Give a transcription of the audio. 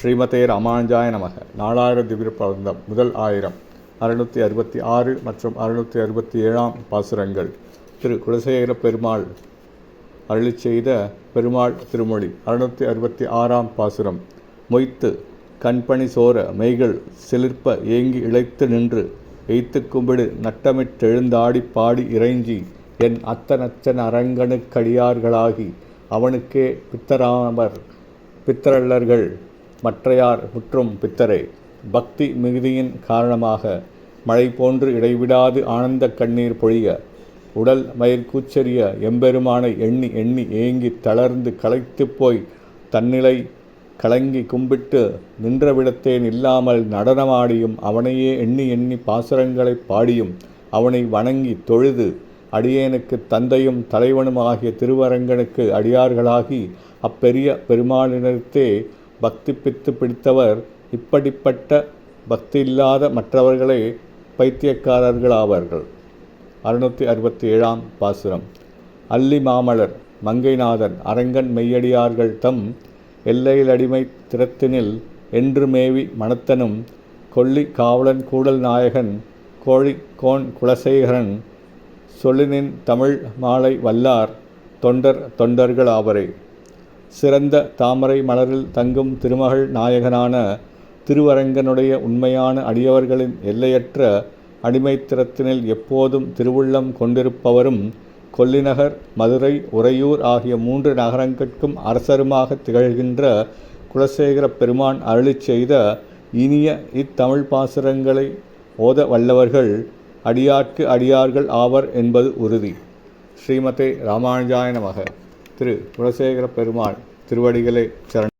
ஸ்ரீமதே ராமானுஜாய நமக. 4000 திவ்ய பிரபந்தம் முதல் 1000 666 மற்றும் 667 பாசுரங்கள். திரு குலசேகர பெருமாள் அருளிச் செய்த பெருமாள் திருமொழி. 666 பாசுரம். மொய்த்து கண்பணி சோர மெய்கள் சிலிர்ப்ப ஏங்கி இழைத்து நின்று எய்த்து கும்பிடு நட்டமிட்டெழுந்தாடி பாடி இறைஞ்சி என் அத்தனச்சன் அரங்கனுக்கடியார்களாகி அவனுக்கே பித்தராமர் பித்தரல்லர்கள் மற்றையார் முற்றும் பித்தரே. பக்தி மிகுதியின் காரணமாக மழை போன்று இடைவிடாது ஆனந்த கண்ணீர் பொழிய உடல் மயிர்கூச்செறிய எம்பெருமானை எண்ணி எண்ணி ஏங்கி தளர்ந்து களைத்து போய் தன்னிலை கலங்கி கும்பிட்டு நின்றவிடத்தே நில்லாமல் நடனமாடியும் அவனையே எண்ணி எண்ணி பாசுரங்களை பாடியும் அவனை வணங்கி தொழுது அடியேனுக்கு தந்தையும் தலைவனும் ஆகிய திருவரங்கனுக்கு அடியார்களாகி அப்பெரிய பெருமாளினத்தே பக்தி பித்து பிடித்தவர் இப்படிப்பட்ட பக்தி இல்லாத மற்றவர்களே பைத்தியக்காரர்களாவார்கள். 667 பாசுரம். அல்லி மாமலர் மங்கைநாதன் அரங்கன் மெய்யடியார்கள் தம் எல்லையில் அடிமை திறத்தினில் என்று மேவி மணத்தனும் கொல்லி காவலன் கூடல் நாயகன் கோழி கோன் குலசேகரன் சொல்லினின் தமிழ் மாலை வல்லார் தொண்டர்கள் ஆவரே. சிறந்த தாமரை மலரில் தங்கும் திருமகள் நாயகனான திருவரங்கனுடைய உண்மையான அடியவர்களின் எல்லையற்ற அடிமைத்திறத்தினில் எப்போதும் திருவுள்ளம் கொண்டிருப்பவரும் கொல்லிநகர் மதுரை உறையூர் ஆகிய 3 நகரங்கட்கும் அரசருமாக திகழ்கின்ற குலசேகர பெருமான் அருளிச் செய்த இனிய இத்தமிழ் பாசுரங்களை ஓத வல்லவர்கள் அடியார்க்கு அடியார்கள் ஆவர் என்பது உறுதி. ஸ்ரீமதே ராமானுஜாய நமக. திரு குலசேகர பெருமாள் திருவடிகளே சரணம்.